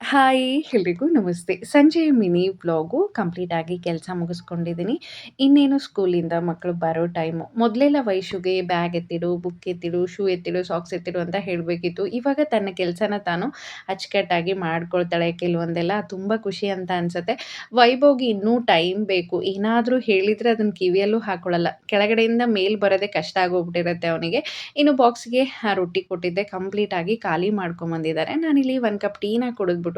Hi! ಎಲ್ರಿಗೂ ನಮಸ್ತೆ. ಸಂಜೆಯ ಮಿನಿ ವ್ಲಾಗು ಕಂಪ್ಲೀಟ್ ಆಗಿ ಕೆಲಸ ಮುಗಿಸ್ಕೊಂಡಿದ್ದೀನಿ. ಇನ್ನೇನು ಸ್ಕೂಲಿಂದ ಮಕ್ಕಳು ಬರೋ ಟೈಮು. ಮೊದಲೆಲ್ಲ ವೈಶುಗೆ ಬ್ಯಾಗ್ ಎತ್ತಿಡು, ಬುಕ್ ಎತ್ತಿಡು, ಶೂ ಎತ್ತಿಡು, ಸಾಕ್ಸ್ ಎತ್ತಿಡು ಅಂತ ಹೇಳಬೇಕಿತ್ತು. ಇವಾಗ ತನ್ನ ಕೆಲಸನ ತಾನು ಅಚ್ಚುಕಟ್ಟಾಗಿ ಮಾಡ್ಕೊಳ್ತಾಳೆ. ಕೆಲವೊಂದೆಲ್ಲ ತುಂಬ ಖುಷಿ ಅಂತ ಅನ್ಸುತ್ತೆ. ವೈಭವ್‌ಗೆ ಇನ್ನೂ ಟೈಮ್ ಬೇಕು. ಏನಾದರೂ ಹೇಳಿದ್ರೆ ಅದನ್ನ ಕಿವಿಯಲ್ಲೂ ಹಾಕೊಳ್ಳಲ್ಲ. ಕೆಳಗಡೆಯಿಂದ ಮೇಲ್ ಬರೋದೇ ಕಷ್ಟ ಆಗೋಗ್ಬಿಟ್ಟಿರುತ್ತೆ ಅವನಿಗೆ. ಇನ್ನು ಬಾಕ್ಸ್‌ಗೆ ರೊಟ್ಟಿ ಕೊಟ್ಟಿದ್ದೆ ಕಂಪ್ಲೀಟ್ ಆಗಿ ಖಾಲಿ ಮಾಡ್ಕೊಂಬಂದಿದ್ದಾರೆ. ನಾನಿಲ್ಲಿ 1 ಕಪ್ ಟೀನ ಕುಡಿದ್ಬಿಟ್ಟು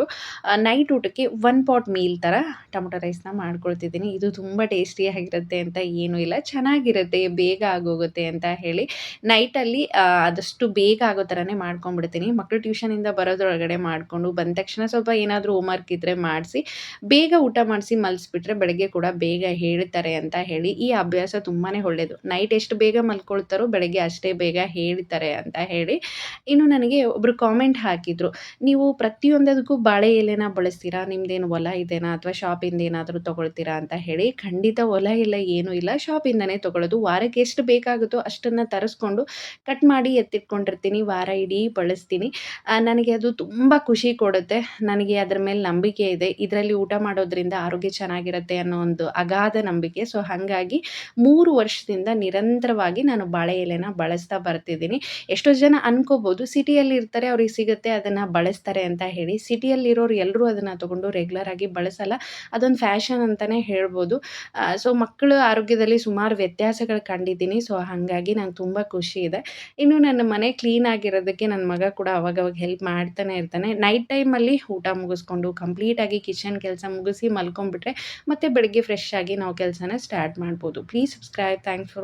ನೈಟ್ ಊಟಕ್ಕೆ 1 ಪಾಟ್ ಮೀಲ್ ಥರ ಟೊಮೊಟೊ ರೈಸ್‌ನ ಮಾಡ್ಕೊಳ್ತಿದ್ದೀನಿ. ಇದು ತುಂಬ ಟೇಸ್ಟಿಯಾಗಿರುತ್ತೆ ಅಂತ ಏನೂ ಇಲ್ಲ. ಚೆನ್ನಾಗಿರುತ್ತೆ, ಬೇಗ ಆಗೋಗುತ್ತೆ ಅಂತ ಹೇಳಿ ನೈಟಲ್ಲಿ ಆದಷ್ಟು ಬೇಗ ಆಗೋ ಥರನೇ ಮಾಡ್ಕೊಂಡ್ಬಿಡ್ತೀನಿ. ಮಕ್ಕಳು ಟ್ಯೂಷನಿಂದ ಬರೋದ್ರೊಳಗಡೆ ಮಾಡಿಕೊಂಡು ಬಂದ ತಕ್ಷಣ ಸ್ವಲ್ಪ ಏನಾದರೂ ಹೋಮ್‌ವರ್ಕ್ ಇದ್ದರೆ ಮಾಡಿಸಿ, ಬೇಗ ಊಟ ಮಾಡಿಸಿ ಮಲಗಿಸ್ಬಿಟ್ರೆ ಬೆಳಗ್ಗೆ ಕೂಡ ಬೇಗ ಹೇಳ್ತಾರೆ ಅಂತ ಹೇಳಿ ಈ ಅಭ್ಯಾಸ ತುಂಬಾನೇ ಒಳ್ಳೆಯದು. ನೈಟ್ ಎಷ್ಟು ಬೇಗ ಮಲ್ಕೊಳ್ತಾರೋ ಬೆಳಗ್ಗೆ ಅಷ್ಟೇ ಬೇಗ ಹೇಳ್ತಾರೆ ಅಂತ ಹೇಳಿ. ಇನ್ನು ನನಗೆ ಒಬ್ಬರು ಕಾಮೆಂಟ್ ಹಾಕಿದ್ರು, "ನೀವು ಪ್ರತಿಯೊಂದಕ್ಕೂ ಬಾಳೆ ಎಲೆನ ಬಳಸ್ತೀರಾ? ನಿಮ್ದೇನು ಹೊಲ ಇದೆನಾ? ಅಥವಾ ಶಾಪಿಂದ ಏನಾದರೂ ತಗೊಳ್ತೀರಾ?" ಅಂತ ಹೇಳಿ. ಖಂಡಿತ ಹೊಲ ಇಲ್ಲ ಏನೂ ಇಲ್ಲ. ಶಾಪಿಂದನೇ ತಗೊಳ್ಳೋದು. ವಾರಕ್ಕೆ ಎಷ್ಟು ಬೇಕಾಗುತ್ತೋ ಅಷ್ಟನ್ನ ತರಿಸ್ಕೊಂಡು ಕಟ್ ಮಾಡಿ ಎತ್ತಿಟ್ಕೊಂಡಿರ್ತೀನಿ. ವಾರ ಇಡೀ ಬಳಸ್ತೀನಿ. ನನಗೆ ಅದು ತುಂಬ ಖುಷಿ ಕೊಡುತ್ತೆ. ನನಗೆ ಅದ್ರ ಮೇಲೆ ನಂಬಿಕೆ ಇದೆ. ಇದರಲ್ಲಿ ಊಟ ಮಾಡೋದ್ರಿಂದ ಆರೋಗ್ಯ ಚೆನ್ನಾಗಿರುತ್ತೆ ಅನ್ನೋ ಒಂದು ಅಗಾಧ ನಂಬಿಕೆ. ಸೊ, ಹಾಗಾಗಿ 3 ವರ್ಷದಿಂದ ನಿರಂತರವಾಗಿ ನಾನು ಬಾಳೆ ಎಲೆನ ಬಳಸ್ತಾ ಬರ್ತಿದ್ದೀನಿ. ಎಷ್ಟೋ ಜನ ಅನ್ಕೋಬೋದು ಸಿಟಿಯಲ್ಲಿ ಇರ್ತಾರೆ, ಅವ್ರಿಗೆ ಸಿಗುತ್ತೆ ಅದನ್ನ ಬಳಸ್ತಾರೆ ಅಂತ ಹೇಳಿ. ಸಿಟಿಯಲ್ಲಿರೋರು ಎಲ್ಲರೂ ಅದನ್ನ ತಗೊಂಡು ರೆಗ್ಯುಲರ್ ಆಗಿ ಬಳಸಲ್ಲ. ಅದೊಂದು ಫ್ಯಾಷನ್ ಅಂತಾನೆ ಹೇಳ್ಬೋದು. ಸೊ, ಮಕ್ಕಳ ಆರೋಗ್ಯದಲ್ಲಿ ಸುಮಾರು ವ್ಯತ್ಯಾಸಗಳು ಕಂಡಿದ್ದೀನಿ. ಸೊ, ಹಾಗಾಗಿ ನಂಗೆ ತುಂಬ ಖುಷಿ ಇದೆ. ಇನ್ನು ನನ್ನ ಮನೆ ಕ್ಲೀನ್ ಆಗಿರೋದಕ್ಕೆ ನನ್ನ ಮಗ ಕೂಡ ಅವಾಗವಾಗ ಹೆಲ್ಪ್ ಮಾಡ್ತಾನೆ ಇರ್ತಾನೆ. ನೈಟ್ ಟೈಮಲ್ಲಿ ಊಟ ಮುಗಿಸ್ಕೊಂಡು ಕಂಪ್ಲೀಟಾಗಿ ಕಿಚನ್ ಕೆಲಸ ಮುಗಿಸಿ ಮಲ್ಕೊಂಡ್ಬಿಟ್ರೆ ಮತ್ತೆ ಬೆಳಿಗ್ಗೆ ಫ್ರೆಶ್ ಆಗಿ ನಾವು ಕೆಲಸನ ಸ್ಟಾರ್ಟ್ ಮಾಡ್ಬೋದು. Please subscribe. Thanks for